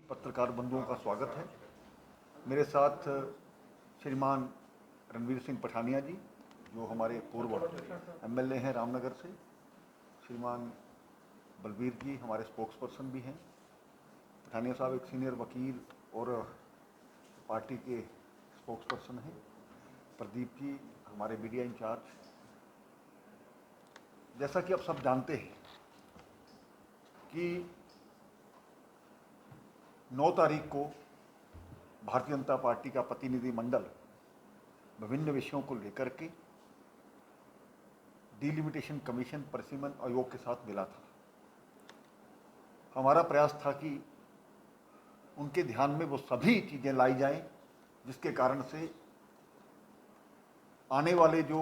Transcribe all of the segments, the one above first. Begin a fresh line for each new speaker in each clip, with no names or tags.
पत्रकार बंधुओं का स्वागत है। मेरे साथ श्रीमान रणवीर सिंह पठानिया जी, जो हमारे पूर्व एमएलए हैं रामनगर से। श्रीमान बलबीर जी हमारे स्पोक्स पर्सन भी हैं। पठानिया साहब एक सीनियर वकील और पार्टी के स्पोक्स पर्सन हैं। प्रदीप जी हमारे मीडिया इंचार्ज। जैसा कि आप सब जानते हैं कि 9 तारीख को भारतीय जनता पार्टी का प्रतिनिधिमंडल विभिन्न विषयों को लेकर के डिलिमिटेशन कमीशन परिसीमन आयोग के साथ मिला था। हमारा प्रयास था कि उनके ध्यान में वो सभी चीज़ें लाई जाएं जिसके कारण से आने वाले जो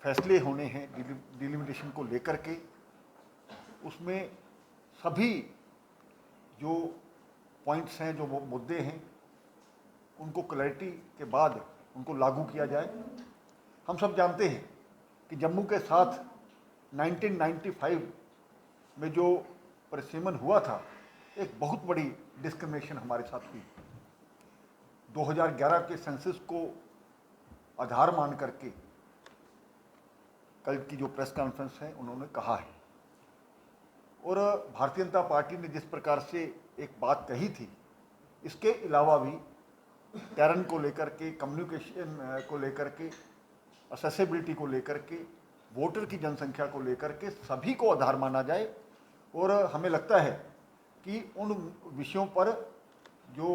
फैसले होने हैं डिलिमिटेशन को लेकर के, उसमें सभी जो पॉइंट्स हैं, जो मुद्दे हैं, उनको क्लैरिटी के बाद उनको लागू किया जाए। हम सब जानते हैं कि जम्मू के साथ 1995 में जो परिसीमन हुआ था, एक बहुत बड़ी डिस्क्रिमिनेशन हमारे साथ हुई। 2011 के सेंसस को आधार मान करके कल की जो प्रेस कॉन्फ्रेंस है उन्होंने कहा है, और भारतीय जनता पार्टी ने जिस प्रकार से एक बात कही थी, इसके अलावा भी टैरन को लेकर के, कम्युनिकेशन को लेकर के, असेसिबिलिटी को लेकर के, वोटर की जनसंख्या को लेकर के सभी को आधार माना जाए। और हमें लगता है कि उन विषयों पर जो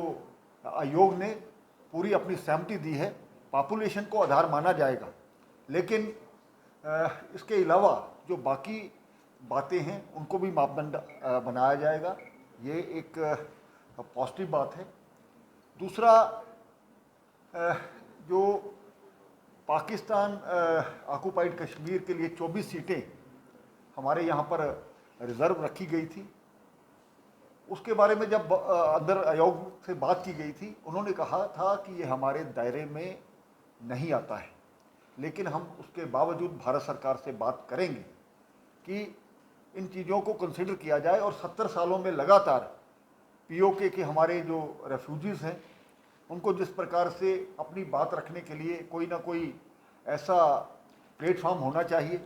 आयोग ने पूरी अपनी सहमति दी है, पॉपुलेशन को आधार माना जाएगा, लेकिन इसके अलावा जो बाकी बातें हैं उनको भी मापदंड बनाया जाएगा। ये एक पॉजिटिव बात है। दूसरा, जो पाकिस्तान ऑक्युपाइड कश्मीर के लिए 24 सीटें हमारे यहाँ पर रिजर्व रखी गई थी, उसके बारे में जब अंदर आयोग से बात की गई थी, उन्होंने कहा था कि ये हमारे दायरे में नहीं आता है, लेकिन हम उसके बावजूद भारत सरकार से बात करेंगे कि इन चीज़ों को कंसिडर किया जाए। और 70 सालों में लगातार पीओके के हमारे जो रेफ्यूजीज़ हैं, उनको जिस प्रकार से अपनी बात रखने के लिए कोई ना कोई ऐसा प्लेटफॉर्म होना चाहिए।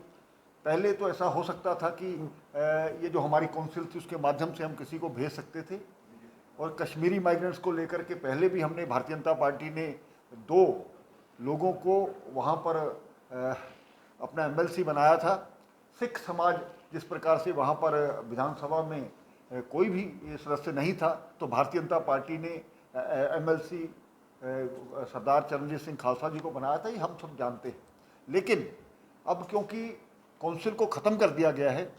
पहले तो ऐसा हो सकता था कि ये जो हमारी काउंसिल थी उसके माध्यम से हम किसी को भेज सकते थे, और कश्मीरी माइग्रेंट्स को लेकर के पहले भी हमने, भारतीय जनता पार्टी ने 2 लोगों को वहाँ पर अपना एमएलसी बनाया था। सिख समाज जिस प्रकार से वहाँ पर विधानसभा में कोई भी सदस्य नहीं था, तो भारतीय जनता पार्टी ने एमएलसी सरदार चरणजीत सिंह खालसा जी को बनाया था, ये हम सब जानते हैं। लेकिन अब क्योंकि काउंसिल को ख़त्म कर दिया गया है,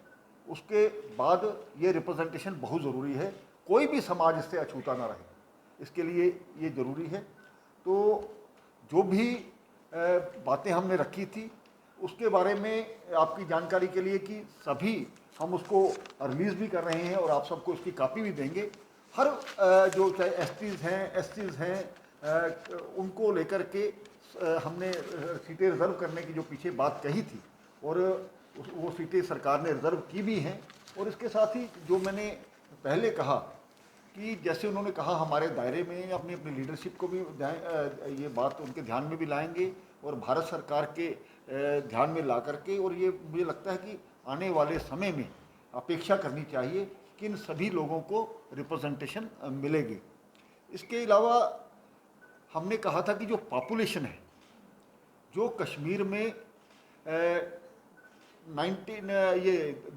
उसके बाद ये रिप्रेजेंटेशन बहुत ज़रूरी है। कोई भी समाज इससे अछूता ना रहे, इसके लिए ये ज़रूरी है। तो जो भी बातें हमने रखी थी उसके बारे में आपकी जानकारी के लिए कि सभी हम उसको रिलीज़ भी कर रहे हैं और आप सबको उसकी कॉपी भी देंगे। हर जो चाहे एसटीज़ हैं, एससीज़ हैं, उनको लेकर के हमने सीटें रिज़र्व करने की जो पीछे बात कही थी, और वो सीटें सरकार ने रिज़र्व की भी हैं। और इसके साथ ही जो मैंने पहले कहा कि जैसे उन्होंने कहा हमारे दायरे में, अपनी अपनी लीडरशिप को भी ये बात उनके ध्यान में भी लाएंगे और भारत सरकार के ध्यान में ला करके, और ये मुझे लगता है कि आने वाले समय में अपेक्षा करनी चाहिए कि इन सभी लोगों को रिप्रेजेंटेशन मिलेगी। इसके अलावा हमने कहा था कि जो पॉपुलेशन है, जो कश्मीर में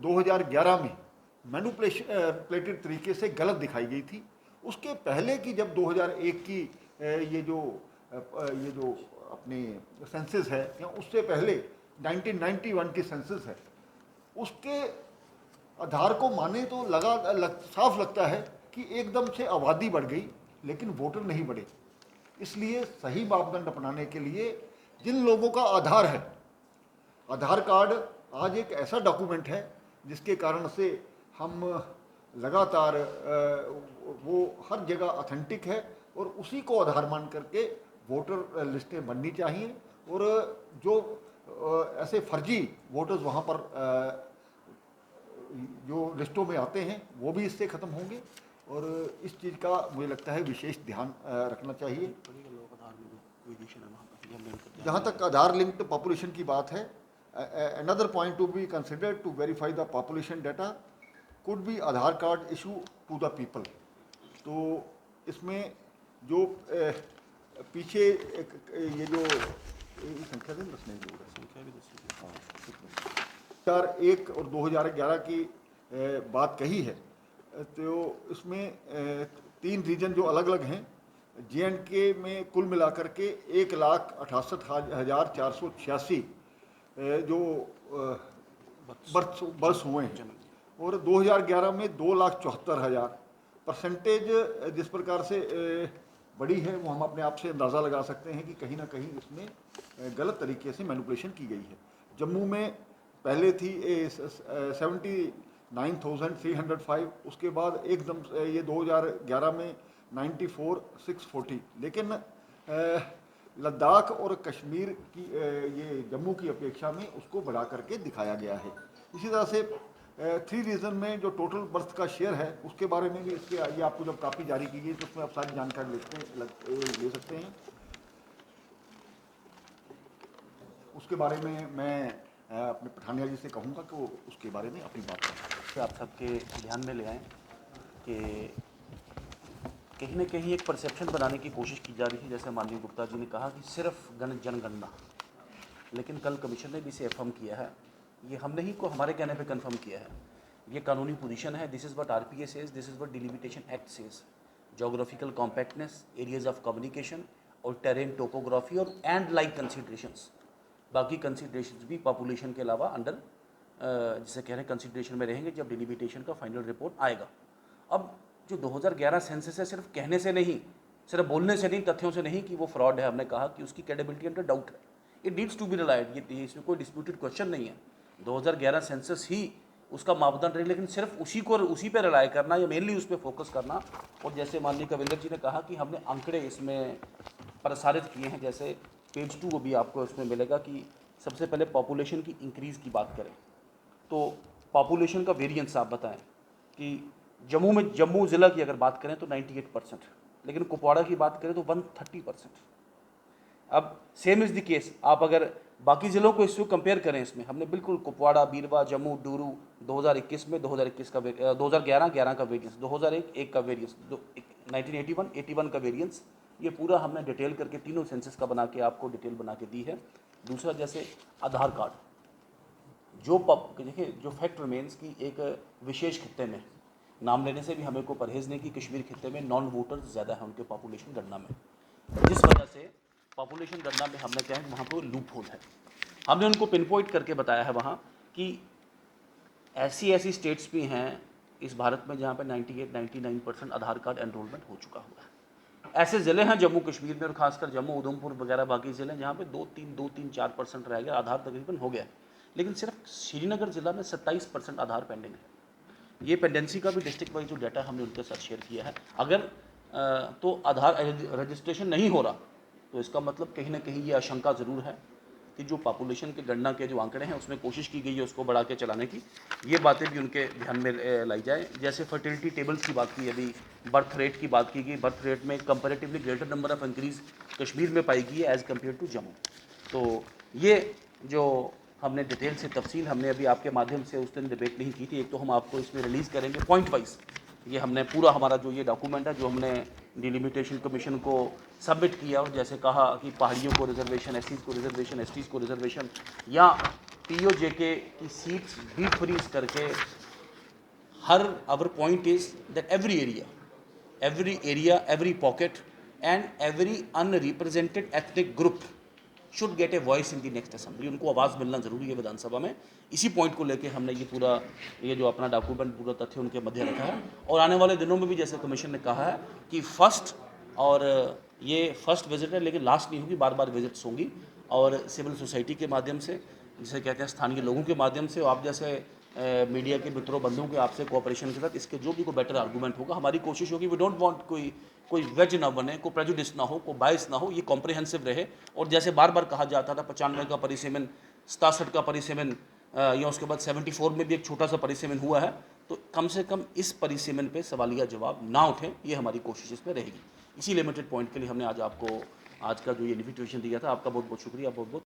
2011 में मैनिपुलेटेड तरीके से गलत दिखाई गई थी। उसके पहले की जब 2001 की ये जो अपने सेंसस है, या उससे पहले 1991 की सेंसस है, उसके आधार को माने तो साफ लगता है कि एकदम से आबादी बढ़ गई लेकिन वोटर नहीं बढ़े। इसलिए सही मापदंड अपनाने के लिए जिन लोगों का आधार है, आधार कार्ड आज एक ऐसा डॉक्यूमेंट है जिसके कारण से हम लगातार वो हर जगह ऑथेंटिक है, और उसी को आधार मान करके वोटर लिस्टें बननी चाहिए। और जो ऐसे फर्जी वोटर्स वहाँ पर जो लिस्टों में आते हैं वो भी इससे ख़त्म होंगे। और इस चीज़ का मुझे लगता है विशेष ध्यान रखना चाहिए। जहाँ तक आधार लिंक्ड पॉपुलेशन की बात है, another point to be considered to verify the population data could be Aadhaar card issue to the people. तो इसमें जो पीछे ये जो संख्या दे दस नहीं संख्या भी 2001 और 2011 की बात कही है, तो इसमें 3 रीजन जो अलग अलग हैं, JNK में कुल मिलाकर के 1,68,486 जो बर्थ हुए हैं, और 2011 में 2,74,000। परसेंटेज जिस प्रकार से बड़ी है वो हम अपने आप से अंदाज़ा लगा सकते हैं कि कहीं ना कहीं इसमें गलत तरीके से मैनिपुलेशन की गई है। जम्मू में पहले थी 79,305, उसके बाद एकदम ये 2011 में 94,640, लेकिन लद्दाख और कश्मीर की ये जम्मू की अपेक्षा में उसको बढ़ा करके दिखाया गया है। इसी तरह से 3 रीजन में जो टोटल बर्थ का शेयर है उसके बारे में भी इसके ये आपको जब कापी जारी की गई तो उसमें आप सारी जानकारी ले सकते हैं। उसके बारे में मैं अपने पठानिया जी से कहूँगा कि वो उसके बारे में अपनी बात करें।
आप सबके ध्यान में ले आएँ कि कहीं ना कहीं एक परसेप्शन बनाने की कोशिश की जा रही है, जैसे माननीय गुप्ता जी ने कहा कि सिर्फ जनगणना, लेकिन कल कमीशन ने भी इसे अफर्म किया है, ये हमने ही को हमारे कहने पे कंफर्म किया है, ये कानूनी पोजीशन है। This is what RPA says, this is what delimitation act says. Geographical compactness, areas of communication और टेरेन टोपोग्राफी और एंड लाइक कंसिडरेशंस, बाकी कंसिडरेशंस भी पॉपुलेशन के अलावा अंडर जिसे कह रहे हैं कंसिडरेशन में रहेंगे जब डिलिमिटेशन का फाइनल रिपोर्ट आएगा। अब जो 2011 सेंसस है, सिर्फ कहने से नहीं, सिर्फ बोलने से नहीं, तथ्यों से नहीं कि वो फ्रॉड है, हमने कहा कि उसकी क्रेडिबिलिटी अंडर डाउट है। It needs to be relied, ये इसमें कोई डिस्प्यूटेड क्वेश्चन नहीं है। 2011 सेंसस ही उसका मापदंड रहे, लेकिन सिर्फ उसी पे रिलाय करना या मेनली उस पर फोकस करना। और जैसे माननीय कविंदर जी ने कहा कि हमने आंकड़े इसमें प्रसारित किए हैं, जैसे पेज 2 अभी आपको इसमें मिलेगा कि सबसे पहले पॉपुलेशन की इंक्रीज़ की बात करें तो पॉपुलेशन का वेरिएंस आप बताएं कि जम्मू ज़िला की अगर बात करें तो 98%, लेकिन कुपवाड़ा की बात करें तो 130%। अब सेम इज़ द केस, आप अगर बाकी ज़िलों को इससे कंपेयर करें, इसमें हमने बिल्कुल कुपवाड़ा, बीरवा, जम्मू, डूरू 2021 में 2021 का 2011 का वेरियंस, 2001 का वेरियंस, 1981 का वेरियंस, ये पूरा हमने डिटेल करके तीनों सेंसस का बना के आपको डिटेल बना के दी है। दूसरा, जैसे आधार कार्ड, जो देखिए जो फैक्ट रिमेन्स की एक विशेष खित्ते में, नाम लेने से भी हमें को परहेज़ नहीं कि कश्मीर खित्ते में नॉन वोटर्स ज़्यादा हैं उनके पॉपुलेशन गणना में, जिस वजह से पॉपुलेशन गणना में हमने क्या है वहाँ पर लूप होल है। हमने उनको पिन पॉइंट करके बताया है वहाँ कि ऐसी स्टेट्स भी हैं इस भारत में जहाँ पर 98-99% आधार कार्ड एनरोलमेंट हो चुका हुआ है। ऐसे ज़िले हैं जम्मू कश्मीर में और ख़ासकर जम्मू, उधमपुर वगैरह बाकी ज़िले जहाँ पे 2-3-4% रह गया, आधार तकरीबन हो गया, लेकिन सिर्फ श्रीनगर ज़िला में 27% आधार पेंडिंग है। ये पेंडेंसी का भी डिस्ट्रिक्ट वाइज जो डाटा हमने उनके साथ शेयर किया है। अगर तो आधार रजिस्ट्रेशन नहीं हो रहा तो इसका मतलब कहीं ना कहीं ये आशंका ज़रूर है कि जो पॉपुलेशन के गणना के जो आंकड़े हैं उसमें कोशिश की गई है उसको बढ़ा के चलाने की, ये बातें भी उनके ध्यान में लाई जाए। जैसे फर्टिलिटी टेबल्स की बात की, अभी बर्थ रेट की बात की गई, बर्थ रेट में comparatively greater number of increase Kashmir में पाई गई है एज़ कम्पेयर टू जम्मू। तो ये जो हमने डिटेल से तफसील हमने अभी आपके माध्यम से उस दिन डिबेट नहीं की थी, एक तो हम आपको इसमें रिलीज़ करेंगे पॉइंट वाइज, ये हमने पूरा हमारा जो ये डॉक्यूमेंट है जो हमने डिलिमिटेशन कमीशन को सबमिट किया, और जैसे कहा कि पहाड़ियों को रिजर्वेशन, एससीज़ को रिजर्वेशन, एसटीज़ को रिजर्वेशन, या POJK की सीट्स भी फ्रीज करके, हर our point is that every area, every pocket and every unrepresented ethnic group should get a voice in the next assembly. उनको आवाज़ मिलना ज़रूरी है विधानसभा में। इसी पॉइंट को लेके हमने ये जो अपना डॉक्यूमेंट पूरा तथ्य उनके मध्य रखा है, और आने वाले दिनों में भी जैसे कमीशन ने कहा है कि ये फर्स्ट विजिट है लेकिन लास्ट नहीं होगी, बार बार विजिट्स होंगी, और सिविल सोसाइटी के माध्यम से, जिसे कहते हैं स्थानीय लोगों के माध्यम से, और आप जैसे मीडिया के मित्रों बंधुओं के आपसे कोऑपरेशन के साथ इसके जो भी कोई बेटर आर्गूमेंट होगा, हमारी कोशिश होगी, वी डोंट वांट कोई वेज ना बने, कोई प्रेजुडिस ना हो, कोई बायस ना हो, ये कॉम्प्रिहेंसिव रहे। और जैसे बार बार कहा जाता था 95 का परिसीमन, 67 का परिसीमन, या उसके बाद 74 में भी एक छोटा सा परिसीमन हुआ है, तो कम से कम इस परिसीमन पे सवालिया जवाब ना उठें, ये हमारी कोशिश इसमें रहेगी। इसी लिमिटेड पॉइंट के लिए हमने आज आपको आज का जो ये इन्विटेशन दिया था, आपका बहुत बहुत शुक्रिया, बहुत बहुत